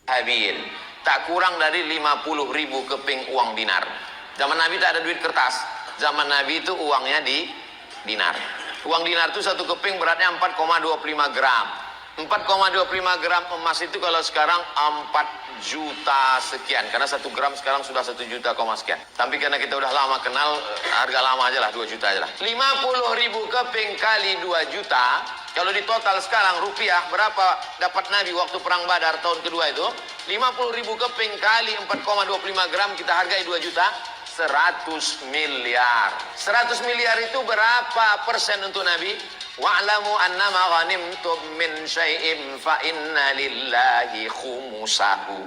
habil. Tak kurang dari 50.000 keping uang dinar. Zaman Nabi tak ada duit kertas. Zaman Nabi itu uangnya di dinar. Uang dinar itu satu keping beratnya 4,25 gram. 4,25 gram emas itu kalau sekarang 4 juta sekian. Karena 1 gram sekarang sudah 1 juta sekian. Tapi karena kita udah lama kenal, harga lama aja lah, 2 juta aja lah. 50.000 keping kali 2 juta. Kalau di total sekarang rupiah berapa dapat Nabi waktu perang Badar tahun kedua itu? 50.000 keping kali 4,25 gram kita hargai 2 juta. 100 miliar. 100 miliar itu berapa persen untuk Nabi? Wa'lamu annama ghanimtum min syai'in fa inna lillahi khumusahu.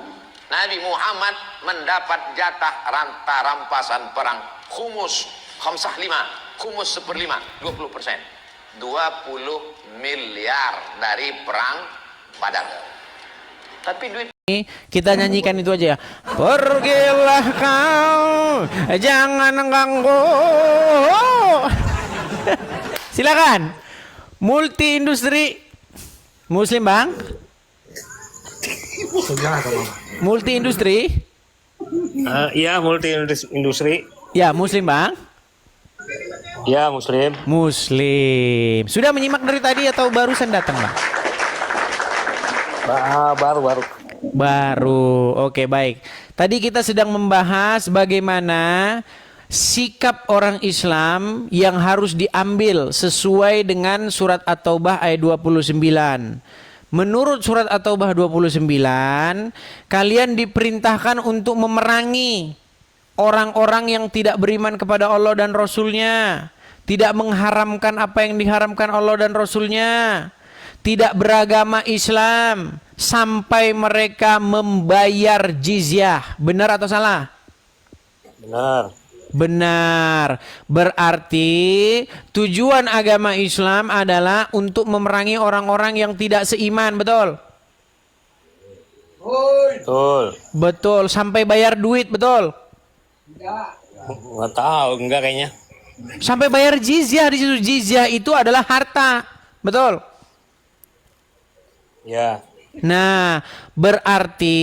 Nabi Muhammad mendapat jatah rampasan perang khumus, khamsah 5, khumus 1/5, 20%. 20 miliar dari perang Badar. Tapi duit kita nyanyikan itu aja ya. Pergilah kau, jangan ganggu. Silakan. Multi industri Muslim, Bang. Multi industri. Iya, multi industri. Ya, Muslim, Bang. Ya, Muslim. Muslim. Sudah menyimak dari tadi atau barusan datang, Bang? Baru. Baru. Oke, baik. Tadi kita sedang membahas bagaimana sikap orang Islam yang harus diambil sesuai dengan surat At-Taubah ayat 29. Menurut surat At-Taubah 29, kalian diperintahkan untuk memerangi orang-orang yang tidak beriman kepada Allah dan Rasulnya, tidak mengharamkan apa yang diharamkan Allah dan Rasulnya, tidak beragama Islam sampai mereka membayar jizyah. Benar atau salah? Benar. Benar. Berarti tujuan agama Islam adalah untuk memerangi orang-orang yang tidak seiman, betul? Betul. Betul, sampai bayar duit, betul? Nggak tahu, enggak kayaknya. Sampai bayar jizyah di situ. Jizyah itu adalah harta, betul? Ya. Nah, berarti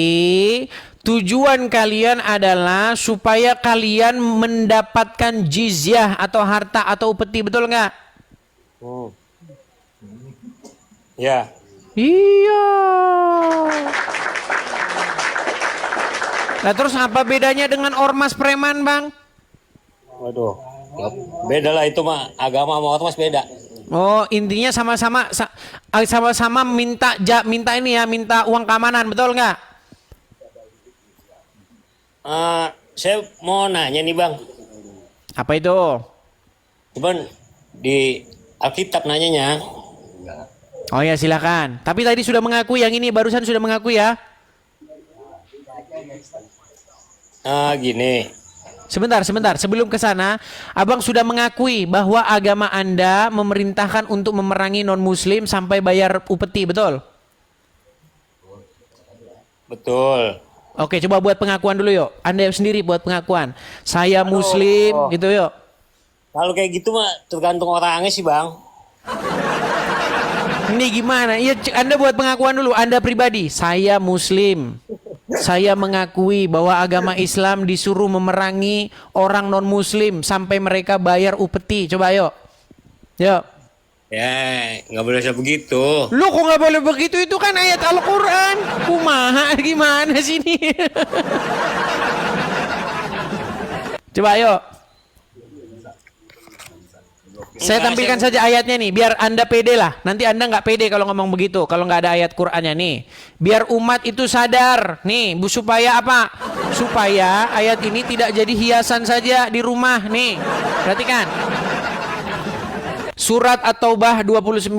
tujuan kalian adalah supaya kalian mendapatkan jizyah atau harta atau upeti, betul nggak? Ya. Iya. Nah, terus apa bedanya dengan ormas preman, Bang? Waduh. Beda lah itu mah, agama sama ormas beda. Oh, intinya sama-sama minta ini ya, minta uang keamanan, betul nggak? Saya mau nanya nih, Bang. Apa itu? Cuman di Alkitab nanyanya. Oh ya, silakan. Tapi tadi sudah mengakui, yang ini barusan sudah mengakui ya. Gini. Sebentar. Sebelum ke sana, Abang sudah mengakui bahwa agama Anda memerintahkan untuk memerangi non-Muslim sampai bayar upeti, betul? Betul. Oke, coba buat pengakuan dulu yuk. Anda sendiri buat pengakuan. Saya Muslim, gitu yuk. Kalau kayak gitu mah tergantung orangnya sih, Bang. Ini gimana? Iya, Anda buat pengakuan dulu. Anda pribadi, saya Muslim. Saya mengakui bahwa agama Islam disuruh memerangi orang non-Muslim sampai mereka bayar upeti. Coba yuk. Yuk. Ya, nggak boleh begitu. Lu kok nggak boleh begitu? Itu kan ayat Al-Quran. Kumaha gimana sini? Coba yuk. Saya tampilkan saja ayatnya nih, biar Anda pede lah. Nanti Anda nggak pede kalau ngomong begitu, kalau nggak ada ayat Qur'annya nih. Biar umat itu sadar, nih, supaya apa? Supaya ayat ini tidak jadi hiasan saja di rumah, nih. Perhatikan. Surat At-Taubah 29.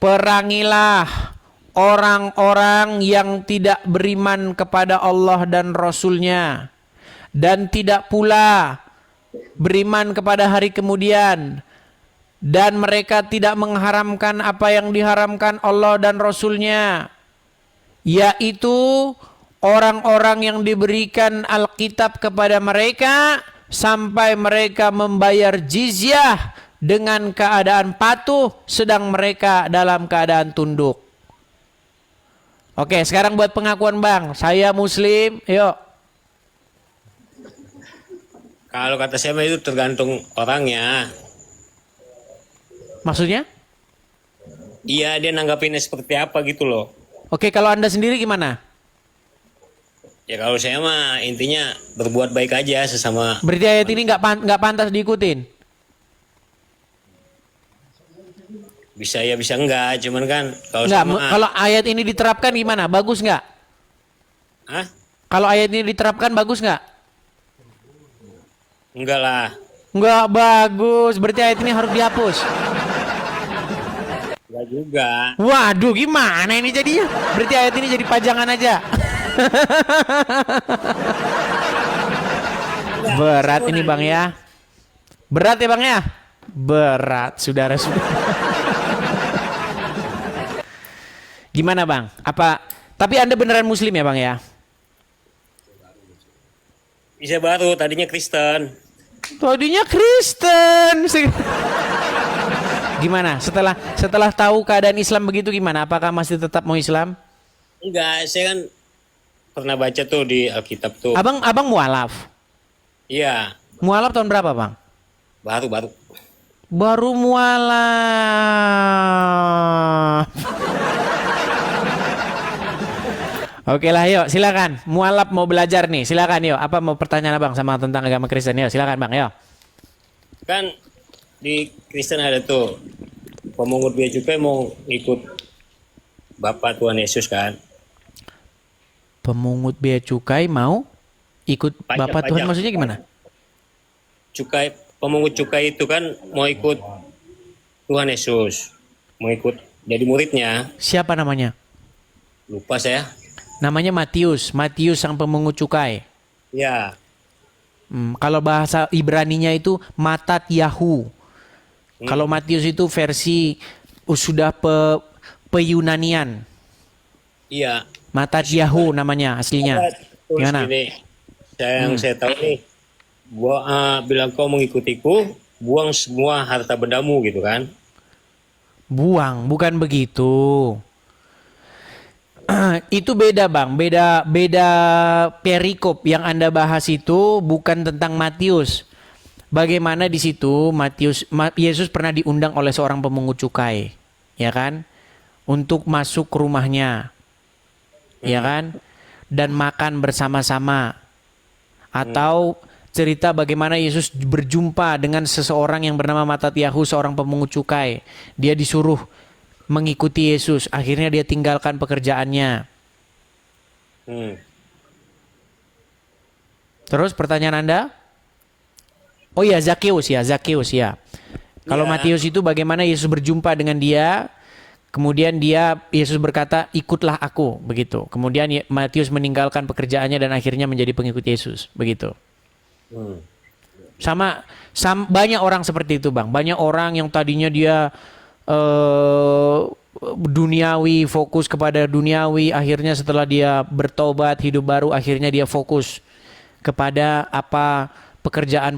Perangilah orang-orang yang tidak beriman kepada Allah dan Rasulnya, dan tidak pula beriman kepada hari kemudian, dan mereka tidak mengharamkan apa yang diharamkan Allah dan Rasulnya, yaitu orang-orang yang diberikan Alkitab kepada mereka sampai mereka membayar jizyah dengan keadaan patuh sedang mereka dalam keadaan tunduk. Oke, sekarang buat pengakuan Bang. Saya Muslim. Yuk. Kalau kata saya mah itu tergantung orangnya. Maksudnya? Iya, dia nanggapinnya seperti apa gitu loh. Oke, kalau Anda sendiri gimana? Ya kalau saya mah intinya berbuat baik aja sesama. Berarti ayat ini nggak pantas diikutin. Bisa ya bisa enggak, cuman kan kalau Nggak, sama. kalau ayat ini diterapkan gimana? Bagus nggak? Hah? Kalau ayat ini diterapkan bagus nggak? Enggak lah. Nggak bagus. Berarti ayat ini harus dihapus. Enggak juga. Waduh, gimana ini jadinya? Berarti ayat ini jadi pajangan aja. Berat ini Bang ya. Berat ya Bang ya? Berat, saudara-saudara. Gimana Bang? Tapi Anda beneran Muslim ya Bang ya? Bisa baru, tadinya Kristen. Tadinya Kristen. Gimana? Setelah tahu keadaan Islam begitu gimana? Apakah masih tetap mau Islam? Enggak, saya kan pernah baca tuh di Alkitab tuh. Abang mualaf. Iya, Mualaf tahun berapa Bang? baru. Baru mualaf. Oke lah, yuk silakan. Mualaf mau belajar nih, silakan yuk. Apa mau pertanyaan Abang sama tentang agama Kristen? Yuk silakan Bang, yuk. Kan di Kristen ada tuh pemungut bea cukai mau ikut Bapak Tuhan Yesus kan. Pemungut bea cukai mau ikut Bapak Tuhan, maksudnya gimana? Pemungut cukai itu kan mau ikut Tuhan Yesus, mau ikut jadi muridnya. Siapa namanya? Lupa saya. Namanya Matius sang pemungut cukai. Ya, Kalau bahasa Ibraninya itu Matat Yahu. Kalau Matius itu versi sudah Peyunanian. iya. Matat Yahu namanya aslinya. Terus Gimana? gini, yang saya tahu nih, bilang kau mengikutiku, buang semua harta bendamu gitu kan? Buang, bukan begitu. Itu beda Bang, beda perikop yang Anda bahas itu bukan tentang Matius. Bagaimana di situ Yesus pernah diundang oleh seorang pemungut cukai, ya kan? Untuk masuk ke rumahnya. Ya kan? Dan makan bersama-sama. Atau cerita bagaimana Yesus berjumpa dengan seseorang yang bernama Matat Yahu, seorang pemungut cukai. Dia disuruh mengikuti Yesus. Akhirnya dia tinggalkan pekerjaannya. Terus pertanyaan Anda? Oh ya, Zakheus ya. Kalau Matius itu bagaimana Yesus berjumpa dengan dia, kemudian Yesus berkata, ikutlah aku, begitu. Kemudian Matius meninggalkan pekerjaannya dan akhirnya menjadi pengikut Yesus, begitu. Sama banyak orang seperti itu Bang. Banyak orang yang tadinya dia duniawi, fokus kepada duniawi, akhirnya setelah dia bertobat, hidup baru, akhirnya dia fokus kepada pekerjaan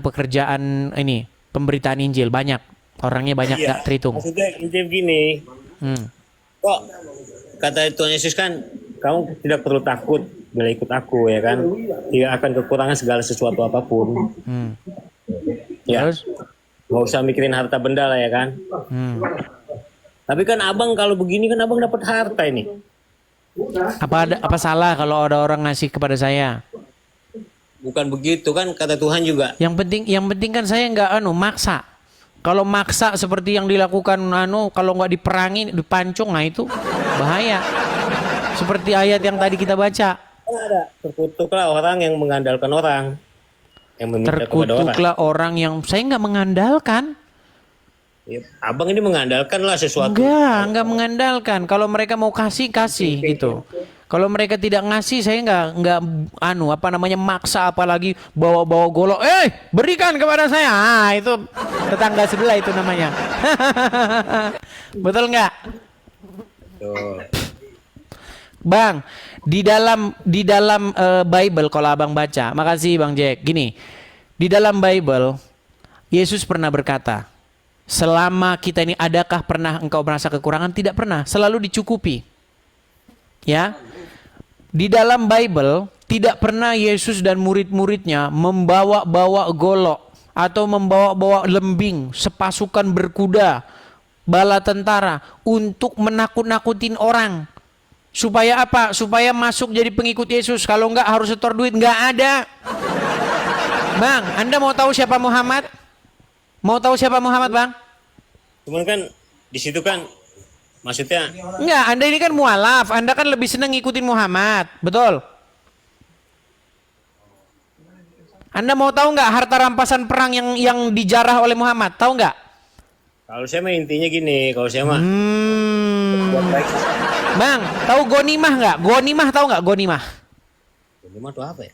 ini, pemberitaan Injil. Banyak orangnya, banyak nggak terhitung. Maksudnya Injil gini, kok kata Tuhan Yesus kan, kamu tidak perlu takut bila ikut aku ya kan, tidak akan kekurangan segala sesuatu apapun. Ya, Terus? nggak usah mikirin harta benda lah ya kan. Tapi kan abang kalau begini kan abang dapat harta ini. Apa salah kalau ada orang ngasih kepada saya? Bukan begitu kan kata Tuhan juga. Yang penting kan saya nggak maksa. Kalau maksa seperti yang dilakukan kalau nggak diperangi, dipancung, nah itu bahaya. Seperti ayat yang tadi kita baca. Kan ada, terkutuklah orang yang mengandalkan orang, yang meminta kepada orang. Terkutuklah orang yang saya nggak mengandalkan. Ya, abang ini mengandalkan lah sesuatu. Enggak mengandalkan. Kalau mereka mau kasih gitu. Kalau mereka tidak ngasih, saya nggak maksa, apalagi bawa golok. Berikan kepada saya. Itu tetangga sebelah itu namanya. Betul nggak? Tuh. Bang, di dalam Bible kalau abang baca, makasih Bang Jack. Gini, di dalam Bible Yesus pernah berkata, selama kita ini adakah pernah engkau merasa kekurangan? Tidak pernah, selalu dicukupi. Ya. Di dalam Bible tidak pernah Yesus dan murid-muridnya membawa-bawa golok atau membawa-bawa lembing, sepasukan berkuda, bala tentara untuk menakut-nakutin orang. Supaya apa? Supaya masuk jadi pengikut Yesus. Kalau enggak harus setor duit. Enggak ada. Bang, Anda mau tahu siapa Muhammad? Mau tahu siapa Muhammad, Bang? Cuman kan di situ kan maksudnya Enggak, Anda ini kan mualaf. Anda kan lebih senang ngikutin Muhammad. Betul? Anda mau tahu nggak harta rampasan perang yang dijarah oleh Muhammad? Tahu nggak? kalau saya mah intinya gini, kalau saya mah buat baik. Bang, tahu gonimah nggak? Gonimah tahu nggak gonimah? Gonimah itu apa ya?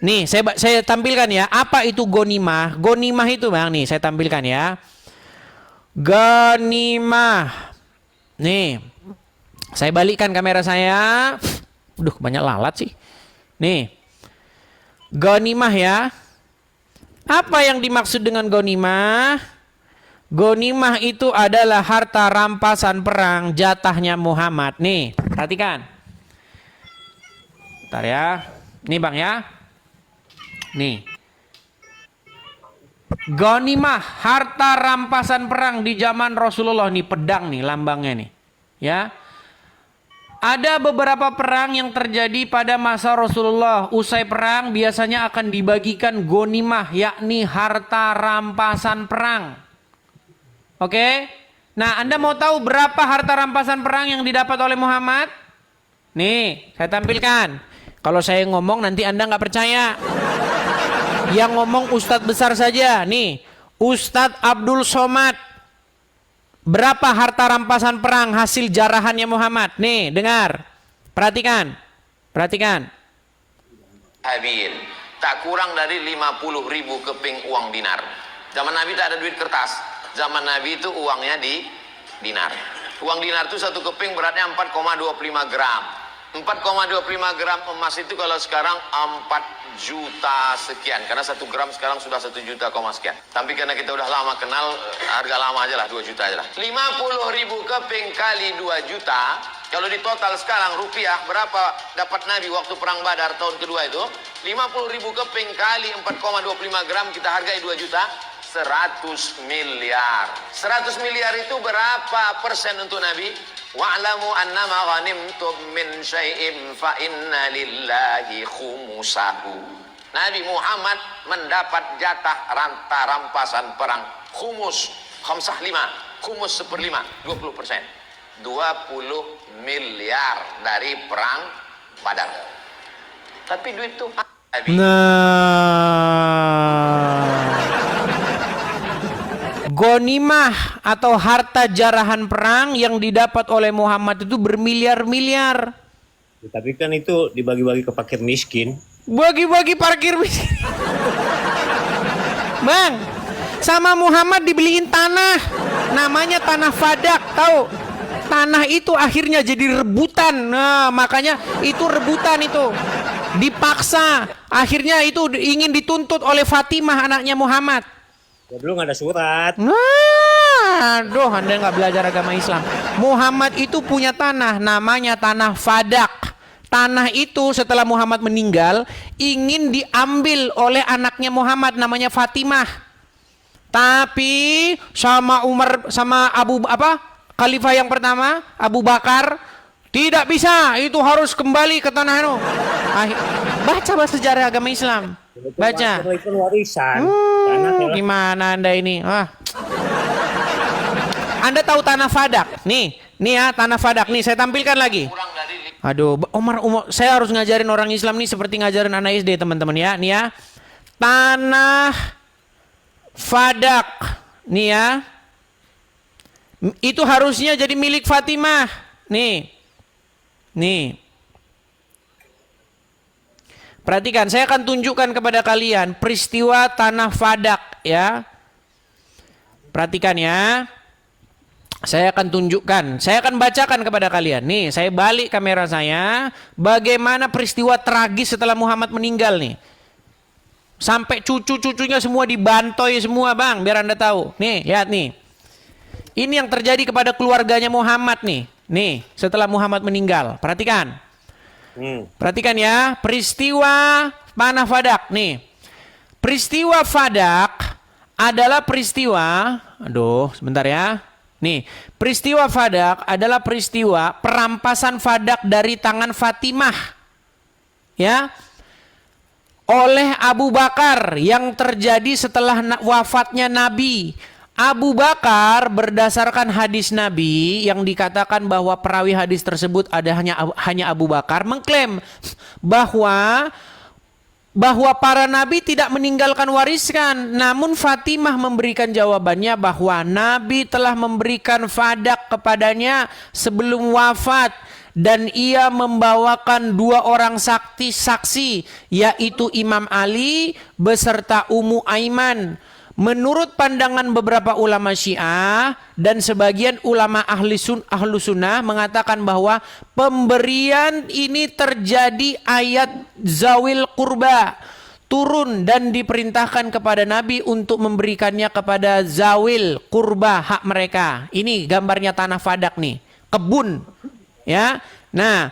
Nih, saya tampilkan ya. Apa itu gonimah? Gonimah itu, Bang, nih saya tampilkan ya. Gonimah. Nih. Saya balikkan kamera saya. Duh, banyak lalat sih. Nih. Gonimah ya. Apa yang dimaksud dengan gonimah? Gonimah itu adalah harta rampasan perang jatahnya Muhammad. Nih, perhatikan. Bentar ya. Nih Bang ya. Nih. Ghanimah, harta rampasan perang di zaman Rasulullah. Nih pedang nih lambangnya nih. Ya. Ada beberapa perang yang terjadi pada masa Rasulullah. Usai perang biasanya akan dibagikan ghanimah, yakni harta rampasan perang. Oke? Nah, Anda mau tahu berapa harta rampasan perang yang didapat oleh Muhammad? Nih, saya tampilkan. Kalau saya ngomong nanti Anda nggak percaya. Yang ngomong Ustadz besar saja. Nih, Ustadz Abdul Somad. Berapa harta rampasan perang hasil jarahannya Muhammad? Nih, dengar. Perhatikan. Perhatikan. Habil. Tak kurang dari 50.000 keping uang dinar. Zaman Nabi tak ada duit kertas. Zaman Nabi itu uangnya di dinar. Uang dinar itu satu keping beratnya 4,25 gram. 4,25 gram emas itu kalau sekarang 4 juta sekian. Karena 1 gram sekarang sudah 1 juta sekian. Tapi karena kita udah lama kenal, harga lama aja lah, 2 juta aja lah. 50.000 keping kali 2 juta. Kalau di total sekarang rupiah, berapa dapat Nabi waktu perang Badar tahun kedua itu? 50.000 keping kali 4,25 gram kita hargai 2 juta. 100 miliar. 100 miliar itu berapa persen untuk Nabi? Wa'lamu annama ghanimtum min syai'in fa inna lillahi khumusahu. Nabi Muhammad mendapat jatah ranta rampasan perang khumus, khamsah 5, khumus 1/5, 20%. 20 miliar dari perang Badar. Tapi duit itu Ghanimah atau harta jarahan perang yang didapat oleh Muhammad itu bermiliar-miliar. Tapi kan itu dibagi-bagi ke fakir miskin. Bagi-bagi parkir miskin. Bang, sama Muhammad dibeliin tanah. Namanya tanah Fadak, tahu? Tanah itu akhirnya jadi rebutan. Nah, makanya itu rebutan itu. Dipaksa. Akhirnya itu ingin dituntut oleh Fatimah anaknya Muhammad. Ya dulu nggak ada surat. Nah, aduh, Anda nggak belajar agama Islam. Muhammad itu punya tanah, namanya tanah Fadak. Tanah itu setelah Muhammad meninggal ingin diambil oleh anaknya Muhammad, namanya Fatimah. Tapi sama Umar, sama Khalifah yang pertama, Abu Bakar, tidak bisa. Itu harus kembali ke tanah itu. Baca sejarah agama Islam. Baca. Itu warisan. Gimana Anda ini? Anda tahu tanah Fadak? Nih ya tanah Fadak. Nih saya tampilkan lagi. Aduh, Umar, saya harus ngajarin orang Islam nih seperti ngajarin anak SD teman-teman ya. Nih ya, tanah Fadak. Nih ya, itu harusnya jadi milik Fatimah. Nih. Perhatikan, saya akan tunjukkan kepada kalian peristiwa tanah Fadak ya. Perhatikan ya. Saya akan tunjukkan, saya akan bacakan kepada kalian. Nih, saya balik kamera saya. Bagaimana peristiwa tragis setelah Muhammad meninggal nih. Sampai cucu-cucunya semua dibantoi semua, Bang, biar Anda tahu. Nih, lihat nih. Ini yang terjadi kepada keluarganya Muhammad nih. Nih, setelah Muhammad meninggal. Perhatikan. Perhatikan ya, peristiwa panah Fadak nih. Peristiwa Fadak adalah peristiwa, sebentar ya. Nih, peristiwa Fadak adalah peristiwa perampasan Fadak dari tangan Fatimah. Ya. Oleh Abu Bakar yang terjadi setelah wafatnya Nabi. Abu Bakar berdasarkan hadis Nabi yang dikatakan bahwa perawi hadis tersebut ada hanya Abu Bakar mengklaim bahwa para nabi tidak meninggalkan warisan, namun Fatimah memberikan jawabannya bahwa Nabi telah memberikan Fadak kepadanya sebelum wafat dan ia membawakan 2 orang saksi yaitu Imam Ali beserta Ummu Aiman. Menurut pandangan beberapa ulama Syiah dan sebagian ulama ahlu sunnah mengatakan bahwa pemberian ini terjadi ayat zawil kurba turun dan diperintahkan kepada Nabi untuk memberikannya kepada zawil kurba hak mereka. Ini gambarnya tanah Fadak nih, kebun ya. Nah,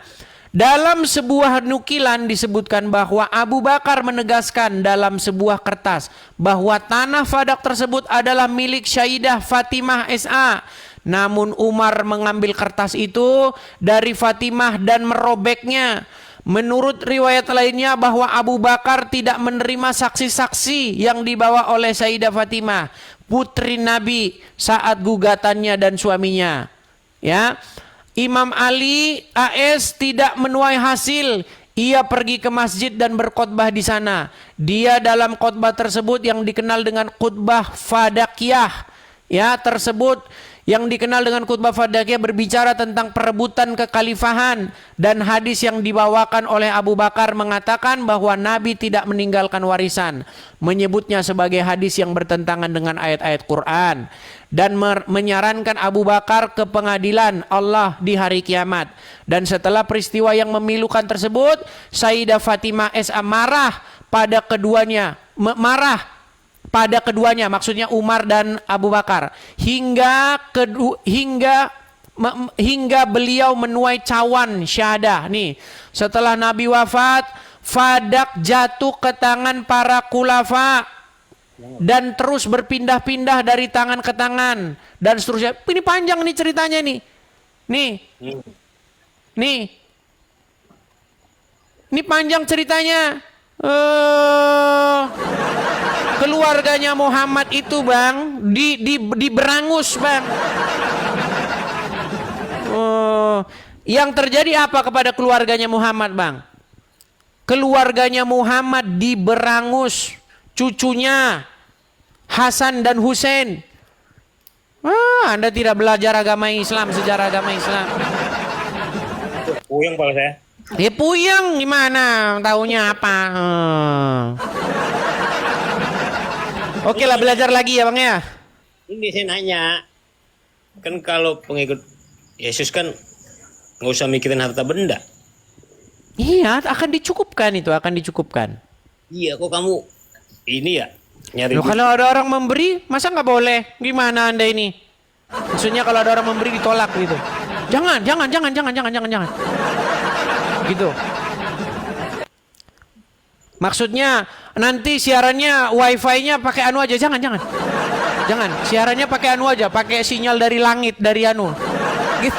dalam sebuah nukilan disebutkan bahwa Abu Bakar menegaskan dalam sebuah kertas bahwa tanah Fadak tersebut adalah milik Syaidah Fatimah SA. Namun Umar mengambil kertas itu dari Fatimah dan merobeknya. Menurut riwayat lainnya bahwa Abu Bakar tidak menerima saksi-saksi yang dibawa oleh Sayyidah Fatimah, putri Nabi saat gugatannya dan suaminya. Ya. Imam Ali AS tidak menuai hasil. Ia pergi ke masjid dan berkhotbah di sana. Dia dalam khotbah tersebut yang dikenal dengan khutbah Fadakiyah, ya, tersebut yang dikenal dengan khutbah Fadakiyah berbicara tentang perebutan kekhalifahan, dan hadis yang dibawakan oleh Abu Bakar mengatakan bahwa Nabi tidak meninggalkan warisan, menyebutnya sebagai hadis yang bertentangan dengan ayat-ayat Quran, dan menyarankan Abu Bakar ke pengadilan Allah di hari kiamat. Dan setelah peristiwa yang memilukan tersebut, Sayyidah Fatimah SA marah pada keduanya, maksudnya Umar dan Abu Bakar, hingga beliau menuai cawan syahadah. Nih, setelah Nabi wafat, Fadak jatuh ke tangan para khulafa dan terus berpindah-pindah dari tangan ke tangan dan seterusnya. Ini panjang nih ceritanya nih. Ini panjang ceritanya. Keluarganya Muhammad itu, Bang, diberangus, Bang. Yang terjadi apa kepada keluarganya Muhammad, Bang? Keluarganya Muhammad diberangus, cucunya Hasan dan Husain. Anda tidak belajar agama Islam, sejarah agama Islam. Puyeng kalau saya. Ya puyeng, gimana taunya apa? Oke lah, belajar lagi ya, Bang ya. Ini saya nanya, kan kalau pengikut Yesus kan nggak usah mikirin harta benda. Iya, akan dicukupkan itu, akan dicukupkan. Iya, kok kamu ini ya nyari? Loh, kalau ada orang memberi, masa nggak boleh? Gimana Anda ini? Maksudnya kalau ada orang memberi ditolak gitu. Jangan. Gitu. Maksudnya nanti siarannya wifi-nya pakai anu aja, jangan. Siarannya pakai anu aja, pakai sinyal dari langit, dari anu. Gitu.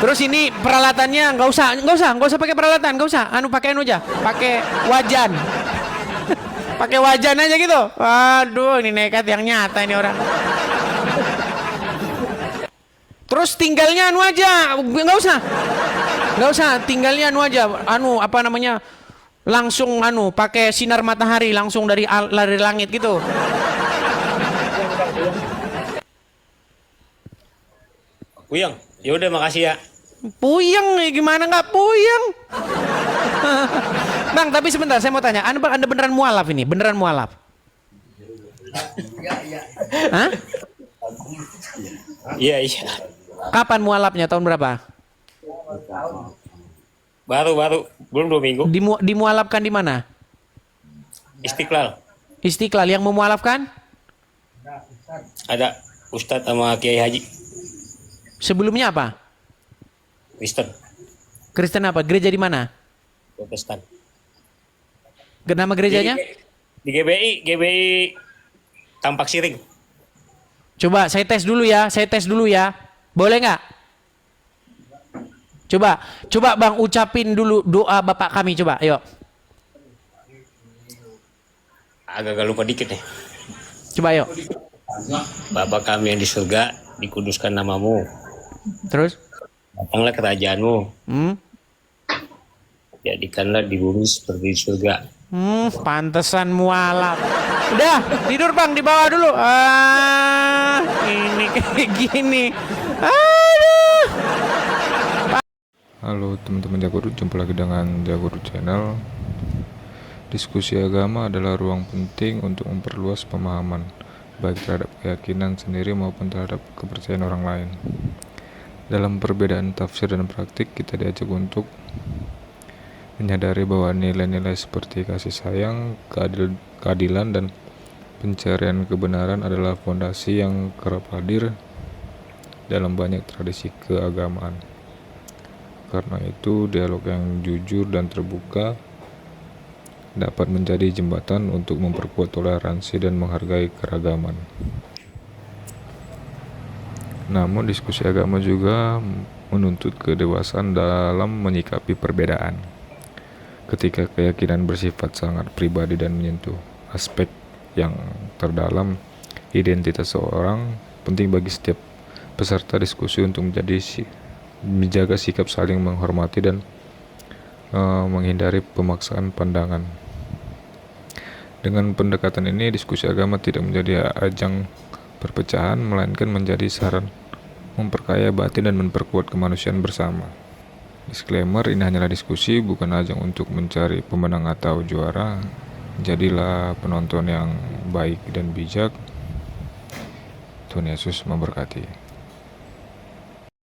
Terus ini peralatannya nggak usah pakai peralatan, nggak usah. Pakai anu aja, pakai wajan. Pakai wajan aja gitu. Waduh, ini nekat yang nyata ini orang. Terus tinggalnya anu aja, nggak usah, tinggalnya anu aja, langsung pakai sinar matahari langsung dari langit gitu. Puyeng, ya udah makasih ya. Puyeng, gimana nggak puyeng? Bang, tapi sebentar saya mau tanya, Anda beneran mualaf ini? Beneran mualaf? Hah? Iya. Kapan mualafnya? Tahun berapa? Baru, belum 2 minggu. Dimualafkan di mana? Istiqlal. Istiqlal. Yang memualafkan? Ada Ustadz sama Kiai Haji. Sebelumnya apa? Kristen, Kristen apa? Gereja di mana? Protestan. Nama gerejanya? Di GBI Tampak Siring. Coba saya tes dulu ya. Boleh nggak? Coba Bang ucapin dulu doa Bapak kami, coba. Ayo. Agak lupa dikit nih. Coba ayo. Bapa kami yang di surga, dikuduskan namamu. Terus? Datanglah kerajaanmu. Jadikanlah di bumi seperti di surga. Pantesan mualaf. Udah, tidur Bang, di bawah dulu. Ini kayak gini. Aduh. Halo teman-teman Jagoru, jumpa lagi dengan Jagoru Channel. Diskusi agama adalah ruang penting untuk memperluas pemahaman, baik terhadap keyakinan sendiri maupun terhadap kepercayaan orang lain. Dalam perbedaan tafsir dan praktik, kita diajak untuk menyadari bahwa nilai-nilai seperti kasih sayang, keadilan, dan pencarian kebenaran adalah fondasi yang kerap hadir dalam banyak tradisi keagamaan. Karena itu, dialog yang jujur dan terbuka dapat menjadi jembatan untuk memperkuat toleransi dan menghargai keragaman. Namun, diskusi agama juga menuntut kedewasaan dalam menyikapi perbedaan. Ketika keyakinan bersifat sangat pribadi dan menyentuh aspek yang terdalam identitas seorang, penting bagi setiap peserta diskusi untuk menjaga sikap saling menghormati dan menghindari pemaksaan pandangan. Dengan pendekatan ini, diskusi agama tidak menjadi ajang perpecahan, melainkan menjadi saran memperkaya batin dan memperkuat kemanusiaan bersama. Disclaimer, ini hanyalah diskusi, bukan ajang untuk mencari pemenang atau juara. Jadilah penonton yang baik dan bijak. Tuhan Yesus memberkati.